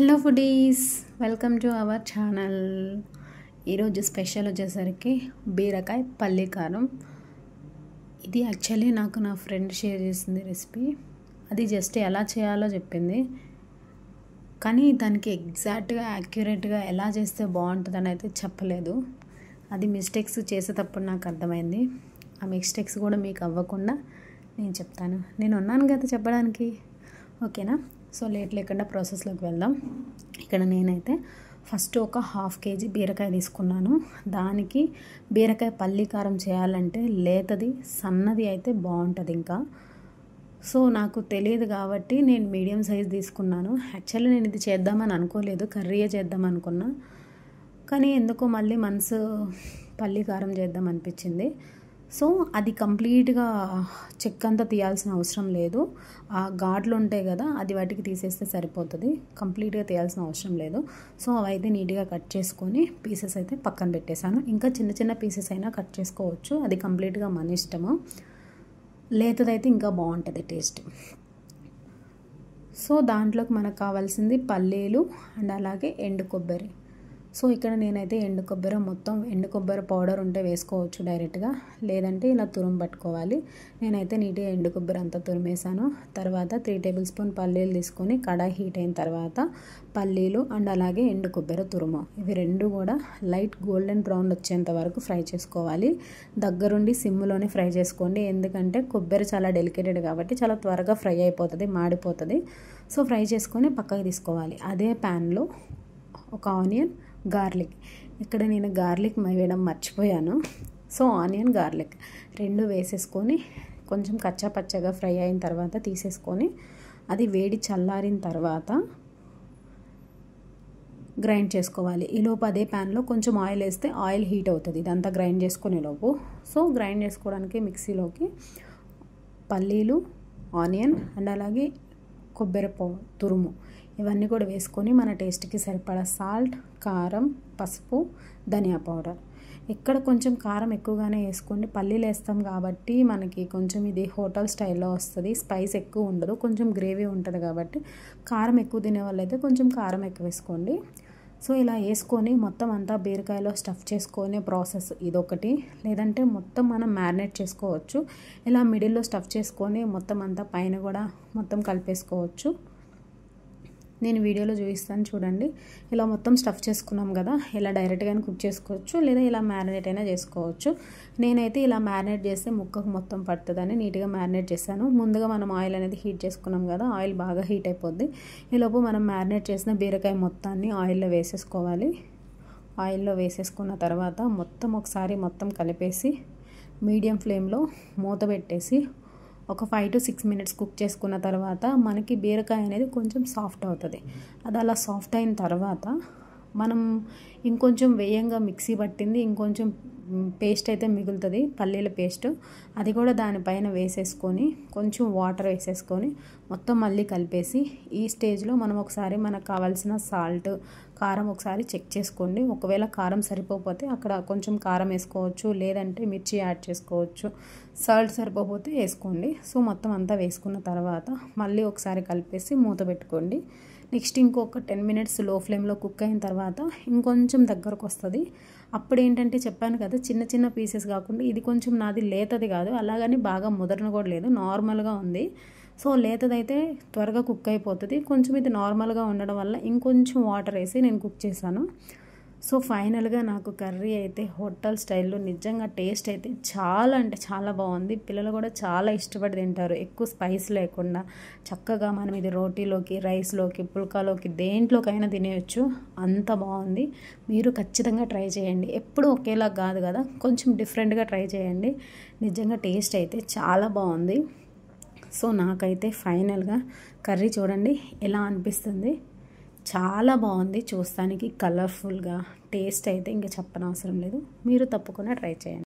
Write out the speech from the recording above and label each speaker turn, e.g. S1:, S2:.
S1: Hello foodies, welcome to our channel. ఈరోజు special వచ్చేసరికి బీరకాయ పల్లి కారం. ఇది యాక్చువల్లీ నాకు నా ఫ్రెండ్ షేర్ చేసింది రెసిపీ. అది జస్ట్ ఎలా చేయాలో చెప్పింది, కానీ దానికి ఎగ్జాక్ట్గా యాక్యురేట్గా ఎలా చేస్తే బాగుంటుందని అయితే చెప్పలేదు. అది మిస్టేక్స్ చేసేటప్పుడు నాకు అర్థమైంది. ఆ మిస్టేక్స్ కూడా మీకు అవ్వకుండా నేను చెప్తాను. నేను ఉన్నాను కదా చెప్పడానికి, ఓకేనా? సో లేట్ లేకుండా ప్రాసెస్లోకి వెళ్దాం. ఇక్కడ నేనైతే ఫస్ట్ ఒక 1/2 kg బీరకాయ తీసుకున్నాను. దానికి బీరకాయ పల్లి కారం చేయాలంటే లేతది సన్నది అయితే బాగుంటుంది. ఇంకా సో నాకు తెలియదు కాబట్టి నేను మీడియం సైజ్ తీసుకున్నాను. యాక్చువల్లీ నేను ఇది చేద్దామని అనుకోలేదు, కర్రీయే చేద్దాం అనుకున్నా. కానీ ఎందుకో మళ్ళీ మనసు పల్లి కారం చేద్దాం అనిపించింది. సో అది కంప్లీట్గా చెక్క అంతా తీయాల్సిన అవసరం లేదు. ఆ ఘాట్లు ఉంటాయి కదా, అది వాటికి తీసేస్తే సరిపోతుంది. కంప్లీట్గా తీయాల్సిన అవసరం లేదు. సో అవైతే నీట్గా కట్ చేసుకొని పీసెస్ అయితే పక్కన పెట్టేశాను. ఇంకా చిన్న చిన్న పీసెస్ అయినా కట్ చేసుకోవచ్చు, అది కంప్లీట్గా మన ఇష్టము. లేతదైతే ఇంకా బాగుంటుంది టేస్ట్. సో దాంట్లోకి మనకు కావాల్సింది పల్లీలు అండ్ అలాగే ఎండు కొబ్బరి. సో ఇక్కడ నేనైతే ఎండు కొబ్బరి మొత్తం ఎండు కొబ్బరి పౌడర్ ఉంటే వేసుకోవచ్చు డైరెక్ట్గా, లేదంటే ఇలా తురుము పట్టుకోవాలి. నేనైతే నీట్గా ఎండు కొబ్బరి అంతా తురిమేసాను. తర్వాత 3 టేబుల్ స్పూన్ పల్లీలు తీసుకొని కడాయి హీట్ అయిన తర్వాత పల్లీలు అండ్ అలాగే ఎండు కొబ్బరి తురుము, ఇవి రెండు కూడా లైట్ గోల్డెన్ బ్రౌన్ వచ్చేంత వరకు ఫ్రై చేసుకోవాలి. దగ్గరుండి సిమ్లోనే ఫ్రై చేసుకోండి, ఎందుకంటే కొబ్బరి చాలా డెలికేటెడ్ కాబట్టి చాలా త్వరగా ఫ్రై అయిపోతుంది, మాడిపోతుంది. సో ఫ్రై చేసుకొని పక్కకి తీసుకోవాలి. అదే ప్యాన్లో ఒక ఆనియన్, గార్లిక్, ఇక్కడ నేను గార్లిక్ వేయడం మర్చిపోయాను. సో ఆనియన్, గార్లిక్ రెండు వేసేసుకొని కొంచెం కచ్చా పచ్చగా ఫ్రై అయిన తర్వాత తీసేసుకొని అది వేడి చల్లారిన తర్వాత గ్రైండ్ చేసుకోవాలి. ఈలోపు అదే ప్యాన్లో కొంచెం ఆయిల్ వేస్తే ఆయిల్ హీట్ అవుతుంది, ఇదంతా గ్రైండ్ చేసుకునే లోపు. సో గ్రైండ్ చేసుకోవడానికి మిక్సీలోకి పల్లీలు, ఆనియన్ అండ్ అలాగే కొబ్బరి తురుము ఇవన్నీ కూడా వేసుకొని మన టేస్ట్కి సరిపడా సాల్ట్, కారం, పసుపు, ధనియా పౌడర్. ఇక్కడ కొంచెం కారం ఎక్కువగానే వేసుకోండి, పల్లీలు వేస్తాం కాబట్టి మనకి కొంచెం ఇది హోటల్ స్టైల్లో వస్తుంది. స్పైస్ ఎక్కువ ఉండదు, కొంచెం గ్రేవీ ఉంటుంది కాబట్టి కారం ఎక్కువ తినే వాళ్ళైతే కొంచెం కారం ఎక్కువ వేసుకోండి. సో ఇలా వేసుకొని మొత్తం అంతా బీరకాయలో స్టఫ్ చేసుకునే ప్రాసెస్ ఇదొకటి. లేదంటే మొత్తం మనం మ్యారినేట్ చేసుకోవచ్చు. ఇలా మిడిల్లో స్టఫ్ చేసుకొని మొత్తం అంతా పైన కూడా మొత్తం కలిపేసుకోవచ్చు. నేను వీడియోలో చూపిస్తాను చూడండి. ఇలా మొత్తం స్టఫ్ చేసుకున్నాం కదా, ఇలా డైరెక్ట్గానే కుక్ చేసుకోవచ్చు, లేదా ఇలా మ్యారినేట్ అయినా చేసుకోవచ్చు. నేనైతే ఇలా మ్యారినేట్ చేస్తే ముక్కకు మొత్తం పడుతుందని నీట్గా మ్యారినేట్ చేశాను. ముందుగా మనం ఆయిల్ అనేది హీట్ చేసుకున్నాం కదా, ఆయిల్ బాగా హీట్ అయిపోద్ది. ఈలోపు మనం మ్యారినేట్ చేసిన బీరకాయ మొత్తాన్ని ఆయిల్లో వేసేసుకోవాలి. ఆయిల్లో వేసేసుకున్న తర్వాత మొత్తం ఒకసారి మొత్తం కలిపేసి మీడియం ఫ్లేమ్లో మూత పెట్టేసి ఒక 5 to 6 minutes కుక్ చేసుకున్న తర్వాత మనకి బీరకాయ అనేది కొంచెం సాఫ్ట్ అవుతుంది. అది అలా సాఫ్ట్ అయిన తర్వాత మనం ఇంకొంచెం వేయంగా మిక్సీ పట్టింది ఇంకొంచెం పేస్ట్ అయితే మిగులుతుంది, పల్లీల పేస్ట్. అది కూడా దానిపైన వేసేసుకొని కొంచెం వాటర్ వేసేసుకొని మొత్తం మళ్ళీ కలిపేసి ఈ స్టేజ్లో మనం ఒకసారి మనకు కావాల్సిన సాల్ట్, కారం ఒకసారి చెక్ చేసుకోండి. ఒకవేళ కారం సరిపోతే అక్కడ కొంచెం కారం వేసుకోవచ్చు, లేదంటే మిర్చి యాడ్ చేసుకోవచ్చు. సాల్ట్ సరిపోతే వేసుకోండి. సో మొత్తం అంతా వేసుకున్న తర్వాత మళ్ళీ ఒకసారి కలిపేసి మూత పెట్టుకోండి. నెక్స్ట్ ఇంకొక 10 minutes లో ఫ్లేమ్లో కుక్ అయిన తర్వాత ఇంకొంచెం దగ్గరకు వస్తుంది. అప్పుడు ఏంటంటే చెప్పాను కదా, చిన్న చిన్న పీసెస్ కాకుండా ఇది కొంచెం నాది లేతది కాదు, అలాగని బాగా ముదరను కూడా లేదు, నార్మల్గా ఉంది. సో లేతదైతే త్వరగా కుక్ అయిపోతుంది. కొంచెం ఇది నార్మల్గా ఉండడం వల్ల ఇంకొంచెం వాటర్ వేసి నేను కుక్ చేశాను. సో ఫైనల్గా నాకు కర్రీ అయితే హోటల్ స్టైల్లో నిజంగా టేస్ట్ అయితే చాలా అంటే చాలా బాగుంది. పిల్లలు కూడా చాలా ఇష్టపడి తింటారు, ఎక్కువ స్పైస్ లేకుండా చక్కగా మనం ఇది రోటీలోకి, రైస్లోకి, పుల్కాలోకి దేంట్లోకైనా తినేయచ్చు, అంత బాగుంది. మీరు ఖచ్చితంగా ట్రై చేయండి. ఎప్పుడు ఒకేలా కాదు కదా, కొంచెం డిఫరెంట్గా ట్రై చేయండి. నిజంగా టేస్ట్ అయితే చాలా బాగుంది. సో నాకైతే ఫైనల్గా కర్రీ చూడండి ఎలా అనిపిస్తుంది, చాలా బాగుంది చూస్తానికి, కలర్ఫుల్గా. టేస్ట్ అయితే ఇంకా చెప్పనవసరం లేదు, మీరు తప్పకుండా ట్రై చేయండి.